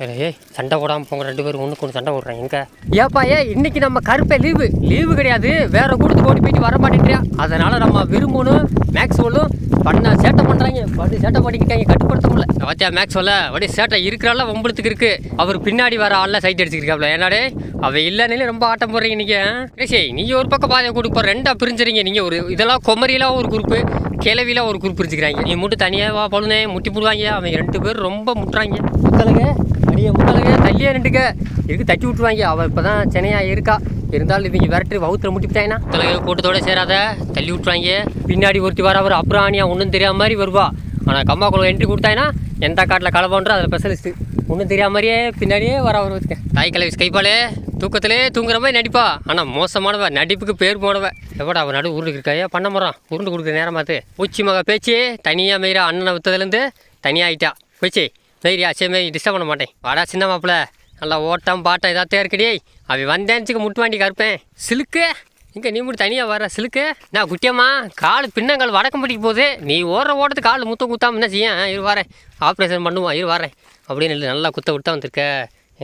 ஏய் சண்டை போடாமல் போங்க, 2 பேரும் ஒன்றுக்கு ஒன்று சண்டை போடுறேன். எங்கே ஏப்பா இன்னைக்கு நம்ம கருப்பை லீவு கிடையாது, வேற கூட்டத்துக்கு ஓடி போயிட்டு வர மாட்டேங்கிறியா? அதனால் நம்ம விரும்பணும் மேக்ஸ்வெல்லும் பண்ண சேட்டை பண்ணுறாங்க, சேட்டை பண்ணிக்கிட்டாங்க, கட்டுப்படுத்த முடியல. அவத்தியா மேக்ஸ்வெல்ல அப்படியே சேட்டை இருக்கிறால ஒம்பளத்துக்கு இருக்குது. அவர் பின்னாடி வர ஆள்லாம் சைட் அடிச்சுருக்காப்ல. ஏன்னாடே அவள் இல்லைன்னு ரொம்ப ஆட்டம் போடுறீங்க நீங்கள். சரி நீங்கள் ஒரு பக்கம் பாதையை கொடுப்போம், 2ஆக பிரிஞ்சுறீங்க. நீங்கள் ஒரு இதெல்லாம் கொமரியெல்லாம் ஒரு குரூப்பு, கிளவியில் ஒரு குரூப் பிரிச்சுக்கிறாங்க. நீ மட்டும் தனியாக வா பழுனே முட்டி போடுவாங்க. அவங்க 2 பேரும் ரொம்ப முட்டுறாங்க. முத்தலுங்க அடியே முத்தலுங்க தள்ளியே 2க்கு இருக்கு தட்டி விட்டுருவாங்க. அவள் இப்போ தான் சென்னையாக இருக்கா, இருந்தாலும் இவங்க விரட்டு வவுத்தில் முட்டிவிட்டாங்கன்னா தலைவர் கூட்டத்தோடு சேராத தள்ளி விட்டுருவாங்க. பின்னாடி ஒருத்தி வர அவர் அப்புறம் ஆணியா ஒன்றும் தெரியாத மாதிரி வருவா. ஆனால் கம்மாக்குள்ள என்ட்ரி கொடுத்தாங்கன்னா எந்த காட்டில் கலப்பான்ற அதில் ஸ்பெஷலிஸ்ட்டு ஒன்றும் தெரியாத மாதிரியே பின்னாடியே வர அவர் வச்சுக்க. தாய் கலவி கைப்பாலே தூக்கத்திலே தூங்குற மாதிரி நடிப்பா. ஆனால் மோசமானவ, நடிப்புக்கு பேர் போனவ. எவ்வளோ அவன் நடு உருண்டு இருக்காயா பண்ண முறான், உருண்டு கொடுக்குற நேரமாத்து. பூச்சி மக பேச்சு தனியாக மெய்ரா அண்ணனை விற்றதுலேருந்து தனியாக ஆகிட்டா. போச்சு மெய்ரியா சரி டிஸ்டர்ப் பண்ண மாட்டேன். வாடா சின்ன மாப்பிள்ள, நல்லா ஓட்டம் பாட்டம் இதாத்தே இருக்குடி. அவன் வந்தேன்னுச்சுக்கு முட்டு வாண்டி கருப்பேன். சிலுக்கு இங்கே நீ மட்டும் தனியாக வர சிலுக்கு. நான் குட்டியம்மா கால் பின்னங்கால் வடக்கம் படிக்க போகுது, நீ ஓடுற ஓட்டத்துக்கு கால் முத்தம் குத்தாமல் என்ன செய்ய? இரு வரேன், ஆப்ரேஷன் பண்ணுவான், இரு வரேன் அப்படின்னு நல்லா குத்த விட்டா வந்திருக்க.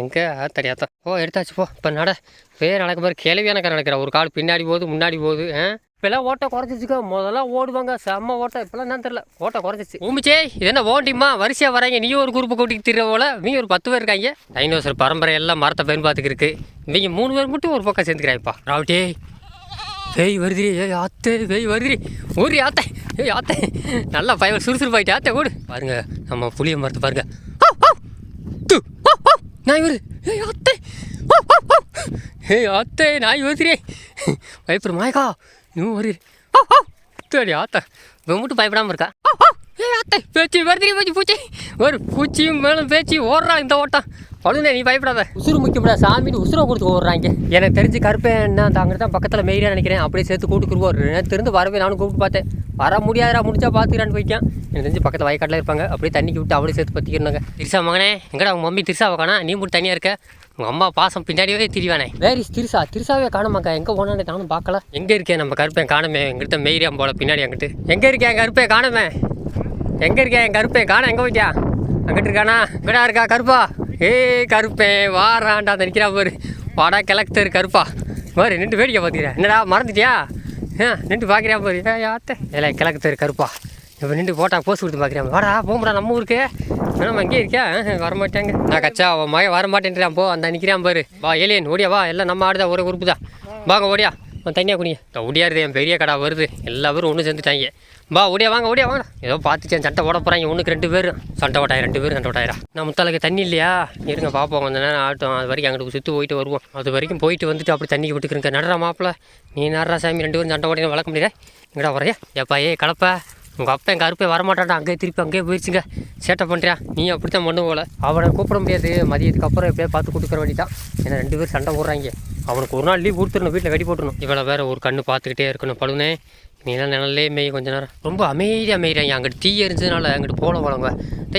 எங்கே தெரியாதான் எடுத்தாச்சு போ. இப்போ நட வேறு நடக்க மாதிரி கேள்வியான கரை நடக்கிற. ஒரு கால் பின்னாடி போகுது முன்னாடி போகுது. இப்போல்லாம் ஓட்டை குறைச்சிச்சுக்கோ, முதல்ல ஓடுவாங்க செம்ம ஓட்டை. இப்போல்லாம் என்ன தெரில, ஓட்டை குறைச்சிச்சு. ஊமிச்சே இது என்ன ஓட்டிமா வரிசையாக வராங்க. நீ ஒரு குரூப்பு கூட்டிகிட்டு திரிற போல நீ ஒரு 10 பேர் இருக்காங்க. டைனோசர் பரம்பரை எல்லாம் மரத்தை பயன்பாத்துக்கு இருக்குது. இவங்க 3 பேர் மட்டும் ஒரு பக்கம் சேர்ந்துக்கிறாய்ப்பா. ராவட்டே வெய் வருதிரி, ஆத்தே வெய் வருதிரி, ஒரு ஆத்தே ஆத்தே நல்லா பயவர் சுறுசுறுப்பாயிட்டு ஆத்தே ஓடு. பாருங்க நம்ம புளிய மரத்தை பாருங்க. நாய் வருது, அத்தை அத்தை நாய் வருதுரே பயப்படு மாயக்கா நீ வருது. சரி ஆத்தா இவன் மட்டும் பயப்படாமல் இருக்கா. அத்தை பேச்சு வருதுரி பேச்சு பூச்சி ஒரு பூச்சியும் மேலும் பேச்சு ஓடுறான் இந்த ஓட்டம். பழுனே நீ பயப்படாத, உசுறு முக்கியப்படா சாமின்னு உசுரை கொடுத்து ஓடுறாங்க. எனக்கு தெரிஞ்சு கருப்பேன் என்ன அந்த அங்கே தான் பக்கத்தில் மெய்யா நினைக்கிறேன். அப்படியே சேர்த்து கூட்டுக்குருவோம். நேற்று வரவே நானும் கூப்பிட்டு பார்த்தேன், வர முடியாதா முடிச்சா பார்த்துக்கிறான்னு போய்க்கான். எனக்கு தெரிஞ்சு பக்கத்தில் வயக்காட்டில் இருப்பாங்க. அப்படியே தண்ணிக்கு விட்டு அப்படியே சேர்த்து பற்றிக்கிறாங்க. திரிசா மகனே எங்கடா அவங்க மம்மி திரிசாவை காணா, நீ மட்டும் தனியாக இருக்க. உங்கள் அம்மா பாசம் பின்னாடியே திரிவானே. வேறு திரிசாவே காணமாக்கா, எங்கே போனானே நானும் பார்க்கல. எங்கே இருக்கேன் நம்ம கருப்பேன் காணமே, எங்கிட்ட மெய்ரியாம் போல பின்னாடி அங்கிட்டு. எங்கே இருக்கேன் கருப்பேன் காணமே, எங்கே இருக்கேன் என் கருப்பேன் காண, எங்கே போயிட்டியா? அங்கிட்டு இருக்கானா, இங்கடா இருக்கா கருப்பா? கருப்பேன் வாராண்டா அந்த நிற்கிறா பாரு. வாடா கிழக்கு கருப்பா பாரு, நின்று வேடிக்கை பார்த்துக்கிறேன். என்னடா மறந்துட்டியா? நின்று பார்க்குறியா பாரு. யாத்த இல்லை கிழக்கு கருப்பா இப்போ நின்று போட்டா போஸ்ட் கொடுத்து பார்க்குறேன். வாடா போகும்டா நம்ம ஊருக்கு. நம்ம அங்கேயே இருக்கியா? வரமாட்டாங்க. நான் கச்சா அவன் மகன் வரமாட்டேன்றான். போ அந்த நிற்கிறான் பாரு. வா ஏலியன் ஓடியா வா, எல்லாம் நம்ம ஆடுதான் ஒரே உறுப்பு தான். வாங்க ஓடியா தனியாக குடிங்க. ஓடியாருது என் பெரிய கடை வருது, எல்லா பேரும் ஒன்று சேர்ந்துட்டாங்க. பா ஓடியா வாங்க ஓடியா வாங்க. ஏதோ பார்த்துச்சேன் சண்டை ஓட போகிறாங்க. 1க்கு 2 பேர் சண்டை ஓட்டாயிரம், 2 பேர் சண்டை ஓட்டாயிரம். நான் முத்தாளுக்கு தண்ணி இல்லையா, இருங்க பார்ப்போம் கொஞ்சம் நேரம் ஆட்டும். அது வரைக்கும் அங்கிட்டு சுற்றி போயிட்டு வருவோம். அது வரைக்கும் போயிட்டு வந்துட்டு அப்படி தண்ணிக்கு விட்டுக்கிறேங்க. நடரா மாப்பிள்ள நீ நடரா சாமி, 2 பேரும் சண்டை ஓட்டினா வளர்க்க முடியல. எங்கடா வரையா ஏப்பா கலப்பா. உங்கள் அப்பா என் கருப்பை வரமாட்டான்டா, அங்கேயே திருப்பி அங்கேயே போயிடுச்சுங்க. சேட்டை பண்ணுறியா நீ? அப்படித்தான் பண்ணு போல. அவனை கூப்பிட முடியாது, மதியத்துக்கு அப்புறம் எப்படியா பார்த்து கொடுக்குற வேண்டிதான். ஏன்னா 2 பேர் சண்டை போடுறாங்க. அவனுக்கு ஒரு நாள் லீவ் கொடுத்துடணும், வீட்டில் கட்டி போட்டுருணும். இவ்வளோ வேறு ஒரு கண்ணு பார்த்துக்கிட்டே இருக்கணும். பழுனே நீலாம் நிழல்லே மேய் கொஞ்ச நேரம். ரொம்ப அமைதியாக மேய்றாங்க. அங்கிட்டு தீ எரிஞ்சதுனால அங்கிட்டு போல போலங்க.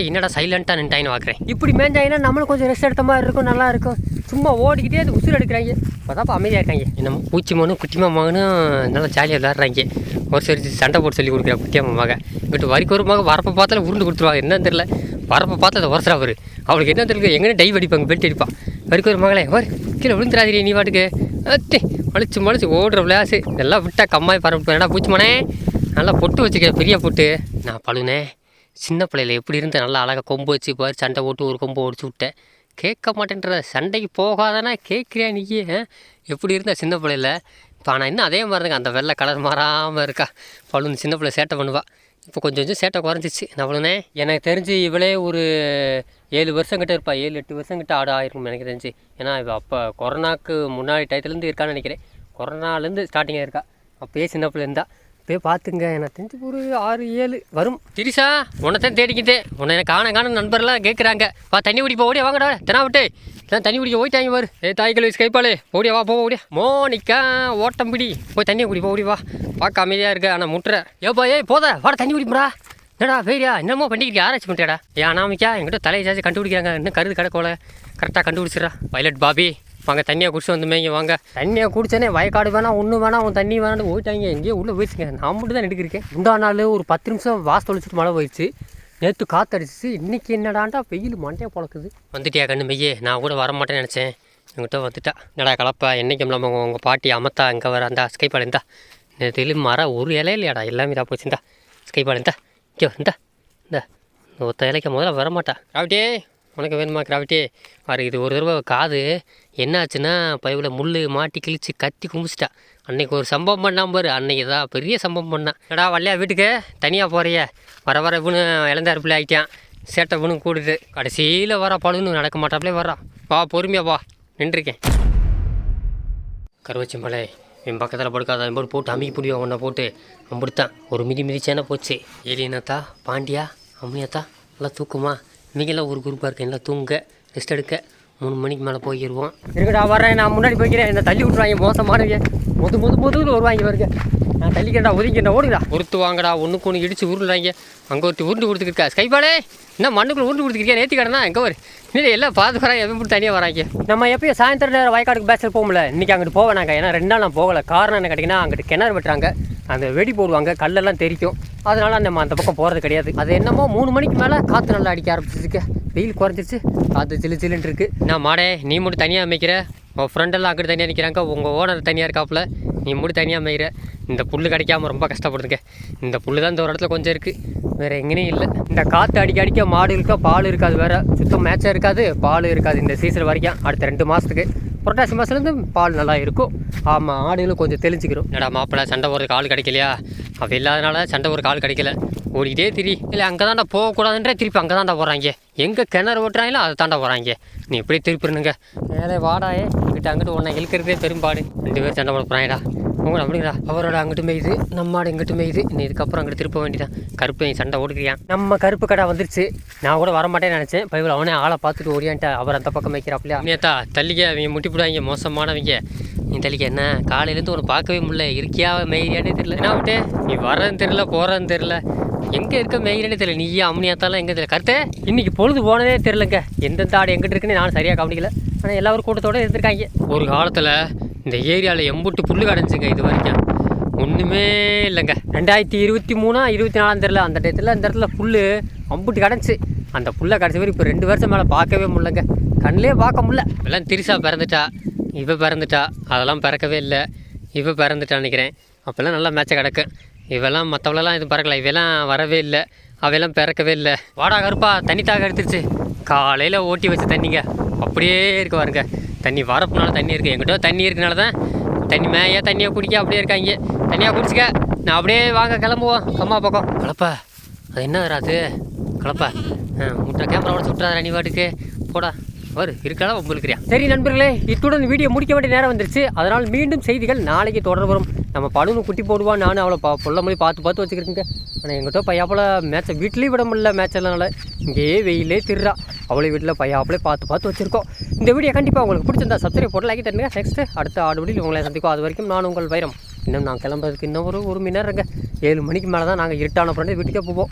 என்னடா சைலண்ட்டாக நின்ட்டாயின்னு பார்க்குறேன். இப்படி மேய்ஞ்சாங்கன்னா நம்மளும் கொஞ்சம் ரெஸ்ட் எடுத்த மாதிரி இருக்கும், நல்லா இருக்கும். சும்மா ஓடிக்கிட்டே அது உசுறு எடுக்கிறாங்க. அப்போ அமைதியாக இருக்காங்க. என்னமோ பூச்சி மகனும் குட்டிமா மகனும் நல்லா ஜாலியாக விளாட்றாங்க. ஒரு சரி சண்டை போட்டு சொல்லி கொடுக்குறா குட்டியம்மா மகன். இங்கிட்டு வரைக்கும் ஒரு மகன் வரப்போ பார்த்தாலும் உருண்டு கொடுத்துருவாங்க. என்னன்னு தெரியல, வரப்போ பார்த்தா அதை உரசுறா அவர். அவளுக்கு என்ன தெரியல, எங்கே டைவ் அடிப்பாங்க, பெல்ட் அடிப்பான். வரைக்கும் ஒரு மகளே ஒரு கீழே விழுந்துடாதீரி நீ பாட்டுக்கு. மலிச்சு ஓடுற விளையாசு இதெல்லாம் விட்டால் கம்மாய் பரப்பு. என்னடா பூச்சிமானே நல்லா பொட்டு வச்சுக்க, பெரிய பொட்டு. நான் பழுனே சின்ன பிள்ளையில எப்படி இருந்து நல்லா அழகாக கொம்பு வச்சு பாரு சண்டை போட்டு ஒரு கொம்பு ஒடிச்சு விட்டேன். கேட்க மாட்டேன்ற, சண்டைக்கு போகாதானா கேட்குறியா நீ? எப்படி இருந்தா சின்ன பிள்ளையில. இப்போ ஆனால் இன்னும் அதே மாதிரி தாங்க, அந்த வெள்ளை கலர் மாறாமல் இருக்கா. பழுன்னு சின்ன பிள்ளை சேட்டை பண்ணுவாள். இப்போ கொஞ்சம் சேட்டை குறைஞ்சிச்சு. நவளுனே எனக்கு தெரிஞ்சு இவளே ஒரு 7 வருஷம் கிட்ட இருப்பா, 7-8 வருஷம் கிட்ட ஆயிருக்கும் எனக்கு தெரிஞ்சு. ஏன்னா இப்போ அப்போ கொரோனாக்கு முன்னாடி டயத்துலேருந்து இருக்கான்னு நினைக்கிறேன். கொரோனாலேருந்து ஸ்டார்டிங்காக இருக்கா. அப்போயே சின்ன பிள்ளை இருந்தா. இப்போயே பார்த்துங்க எனக்கு தெரிஞ்சு ஒரு 6-7 வரும். திரிசா உன்னைத்தான் தேடிக்கிட்டே உன்னை எனக்கு காண நண்பர்லாம் கேட்குறாங்க. வா தண்ணி குடிப்பா ஓடியா வாங்கடா தெனா விட்டு தண்ணி குடிக்க போயிட்டாங்க பாரு. தாய்கள் வயசு கைப்பாளே ஓடியா வா ஓடியா. மோனிக்கா ஓட்டம் பிடி போய் தண்ணியை குடிப்பா ஓடி வா. பார்க்க அமைதியாக இருக்க ஆனால் முட்டுற. ஏப்பா போதா வாட தண்ணி குடிப்பா. என்னடா வேறியா என்னமோ பண்ணிக்கிட்டு ஆராய்ச்சி பண்ணிட்டாடா. நாமிக்கா என்கிட்ட தலையை சாச்சு கண்டுபிடிக்கிறாங்க. இன்னும் கருது கிடக்கோல கரெக்டாக கண்டுபிடிச்சிடா. பைலட் பாபி வாங்க தண்ணியை குடிச்சு வந்துமேங்க வாங்க. தண்ணியை குடிச்சோன்னே வயக்காடு வேணாம் ஒன்று வேணாம் அவன் தண்ணி வேணான்னு போயிட்டாங்க. எங்கேயோ உள்ளே போயிடுச்சுங்க. நான் மட்டும் தான் எடுக்கிருக்கேன். முந்தா நாள் ஒரு 10 நிமிஷம் வாசல் தொழிச்சிட்டு மழை போயிடுச்சு. நேற்று காற்றடிச்சிச்சு, இன்றைக்கி என்னடாண்டா வெயில் மண்டையை பொழக்குது. வந்துட்டியா கண்ணு மெய்யே? நான் கூட வரமாட்டேன்னு நினச்சேன், என்கிட்ட வந்துட்டா. என்னடா கலப்பா, என்றைக்கும் நம்ம உங்கள் பாட்டி அமத்தா இங்கே வர அந்த ஸ்கைப்பாடு இருந்தா நேற்று மரம் ஒரு இலையில இல்லையாடா, எல்லாமே இதாக போச்சுருந்தா. ஸ்கைப்பாடு இருந்தா இங்கே இந்தா இந்த ஒத்த இலைக்க முதல்ல வரமாட்டா. கிராவிட்டியே உனக்கு வேணுமா கிராவிட்டி? பாரு, இது ஒரு தடவை காது என்னாச்சுன்னா பைவில் முள் மாட்டி கிழிச்சு கத்தி கும்பிச்சிட்டா. அன்றைக்கி ஒரு சம்பவம் பண்ணாமல் பாரு, அன்றைக்கி தான் பெரிய சம்பவம் பண்ணான். என்னடா வல்லையா வீட்டுக்கு தனியாக போகிறிய? வர இவனு இழந்தார் பிள்ளை ஆகிட்டான், சேட்டை இவனு கூடுது. கடைசியில் வர பழுன்னு நடக்க மாட்டாப்லே வர்றான். வா பொறுமையாக வா, நின்றுருக்கேன். கருவச்சி மலை என் பக்கத்தில் படுக்காத போட்டு போட்டு அமுக்கி பிடிவோம் ஒன்றை போட்டு அம்பிடுத்தான் ஒரு மிதிச்சேனா போச்சு. ஏலியனாத்தா பாண்டியா அம்மியாத்தா எல்லாம் தூக்குமா? இன்றைக்கெல்லாம் ஒரு குரூப்பாக இருக்கேன், எல்லாம் தூங்க ரெஸ்ட் எடுக்க 3 மணிக்கு மேலே போயிடுவோம். இருக்கடா வரேன், நான் முன்னாடி போய்க்கிறேன். என்னை தள்ளி விட்ருவாங்க மோசமானவங்க, முதுன்னு வருவாங்க வருங்க. நான் தள்ளிக்கிறேன்டா, ஒதுங்கிட்டா, ஓடுங்கடா. உருத்து வாங்கடா, ஒன்றுக்கு ஒன்று இடிச்சு உருள்றாங்க. அங்கே ஒருத்தி உருண்டு கொடுத்துருக்கா ஸ்கைபாலே, என்ன மண்ணுக்குள்ள உருண்டு கொடுத்துருக்கியா? நேற்று கடனா எங்கே வரும் இல்லை எல்லாம் பார்த்து வராங்க, எப்படி தனியாக வராங்க. நம்ம எப்பயும் சாயந்தரம் நேரம் வயக்காடுக்கு பேசல் போகல, இன்றைக்கி அங்கிட்டு போவேனாங்க. ஏன்னா 2 நாள் நான் போகலை. காரணம் என்ன கேட்டிங்கன்னா, அங்கிட்டு கிணறு வெட்டுறாங்க, அந்த வெடி போடுவாங்க, கல்லெல்லாம் தெரிக்கும். அதனால நம்ம அந்த பக்கம் போகிறது கிடையாது. அது என்னமோ 3 மணிக்கு மேலே காற்று நல்லா அடிக்க ஆரம்பிச்சிருக்கு, வெயில் குறைஞ்சிருச்சு, காற்று சில்லுன்னு இருக்குது. நான் மாடே, நீ மட்டும் தனியாக அமைக்கிற, உன் ஃப்ரெண்டெல்லாம் அங்கிட்டு தனியாக நிற்கிறாங்க, உங்கள் ஓனர் தனியாக இருக்காப்புல, நீ மட்டும் தனியாக அமைக்கிற. இந்த புல் கிடைக்காம ரொம்ப கஷ்டப்படுதுங்க. இந்த புல் தான் இந்த ஒரு இடத்துல கொஞ்சம் இருக்குது, வேறு எங்கேயும் இல்லை. இந்த காற்று அடிக்க மாடு இருக்கா, பால் இருக்காது, வேறு சுத்தம் மேட்சாக இருக்காது, பால் இருக்காது இந்த சீசன் வரைக்கும். அடுத்த 2 மாதத்துக்கு புரட்டாசி மாதத்துலேருந்து பால் நல்லா இருக்கும். ஆமாம், ஆடுகளும் கொஞ்சம் தெளிஞ்சிக்கிறோம். என்னடா மாப்பிள்ளை, சண்டை போகிறதுக்கு ஆள் கிடைக்கலையா? அப்போ இல்லாதனால சண்டை ஒரு ஆள் கிடைக்கல, ஓடிக்கிட்டே திரி. இல்லை அங்கே தாண்டா போகக்கூடாதுன்றே திருப்பி அங்கே தாண்டா போகிறாங்க. எங்கே கிணறு ஓட்டுறாங்களோ அதை தாண்டா போகிறாங்க. நீ இப்படி திருப்பிடுங்க வேலை வாடாயே, இங்கிட்ட அங்கிட்டு ஒன்றை இழுக்கிறதே பெரும்பாடு. 2 பேர் சண்டை போட போகிறாங்கடா. உங்களை அப்படிங்களா? அவரோட அங்கிட்டு மேயுது, நம்ம மாடு இங்கிட்டு மேயுது. நீ இதுக்கப்புறம் அங்கிட்டு திருப்ப வேண்டியதான். கருப்பு சண்டை ஓடுக்கிறியான். நம்ம கருப்பு கடை வந்துருச்சு. நான் கூட வரமாட்டேன்னு நினச்சேன், பைபிள் அவனே ஆளை பார்த்துட்டு ஓடியான்ட்டா. அவர் அந்த பக்கம் வைக்கிறாப்லையா? நேத்தா தள்ளிக்க, அவங்க முட்டி போடுவாங்க, மோசமானவங்க. நீ தள்ளிக்க, என்ன காலையிலேருந்து ஒன்று பார்க்கவே முடியல, இருக்கியா மேயிறியானே தெரியல. என்ன விட்டு நீ வர்றதுன்னு தெரியல, போகிறதுன்னு தெரியல, எங்கே இருக்க மேயிறேனே தெரியல. நீயே அம்னியாத்தாலாம் எங்கே தெரியல. கருத்து இன்றைக்கி பொழுது போனதே தெரிலங்க. எந்தெந்த ஆடு எங்கிட்ட இருக்குன்னு நான் சரியாக கவனிக்கல. ஆனால் எல்லாரும் கூட்டத்தோடு இருந்திருக்காங்க. ஒரு காலத்தில் இந்த ஏரியாவில் எம்புட்டு புல் கிடஞ்சுங்க, இது வரைக்கும் ஒன்றுமே இல்லைங்க. 2023 24 தெரியல, அந்த டயத்தில் இந்த இடத்துல புல் அம்புட்டு கிடஞ்சி. அந்த புல்லை கிடச்ச வரை இப்போ 2 வருஷம் மேலே பார்க்கவே முடியலங்க, கண்ணிலே பார்க்க முடியல. எல்லாம் திரிசா பிறந்துட்டா, இவ பிறந்துட்டா, அதெல்லாம் பிறக்கவே இல்லை. இவ பிறந்துட்டான்னு நினைக்கிறேன். அப்போல்லாம் நல்லா மேட்சை கிடக்கு. இவெல்லாம் மற்றவளெல்லாம் எதுவும் பறக்கலை, இவெல்லாம் வரவே இல்லை, அவையெல்லாம் பிறக்கவே இல்லை. வாடா கருப்பா, தண்ணி தாக எடுத்துருச்சு. காலையில் ஓட்டி வச்ச தண்ணிங்க அப்படியே இருக்க பாருங்க. தண்ணி வரப்புனால தண்ணி இருக்குது, எங்கிட்ட தண்ணி இருக்கனால தான் தண்ணி மேயா தண்ணியை குடிக்க அப்படியே இருக்காங்க. தண்ணியாக குடிச்சிக்க, நான் அப்படியே வாங்க கிளம்புவோம் அம்மா பக்கம். கலப்பா, அது என்ன வராது கலப்பா, முட்டை கேமரா உடச்சு விட்றாத நீ வாட்டுக்கு போடா, வரு இருக்கலாம் உங்களுக்கு. சரி நண்பர்களே, இத்துடன் வீடியோ முடிக்க வேண்டிய நேரம் வந்துருச்சு. அதனால் மீண்டும் செய்திகள் நாளைக்கு தொடர் வரும். நம்ம பழுனு குட்டி போடுவான், நானும் அவளை பொல்ல மாதிரி பார்த்து வச்சுக்கிறேங்க. ஆனால் எங்கிட்ட பையாப்பில் மேட்சை வீட்லேயும் விட முடியல, மேட்செல்லாம் இங்கேயே வெயிலே திருறா. அவளை வீட்டில் பையாப்பிலே பார்த்து வச்சுருக்கோம். இந்த வீடியோ கண்டிப்பாக உங்களுக்கு பிடிச்சிருந்தா சப்ஸ்கிரைப் போட்டு லைக் தருங்க. நெக்ஸ்ட்டு அடுத்த ஆடு வீடியோவில் உங்களை சந்திக்கும். அது வரைக்கும் நான் உங்கள் வைரம். இன்னும் நான் கிளம்புறதுக்கு இன்னும் ஒரு மணி நேரம் இருங்க. 7 மணிக்கு மேலே தான் நாங்கள் இருட்டான பிறகு வீட்டுக்கே போவோம்.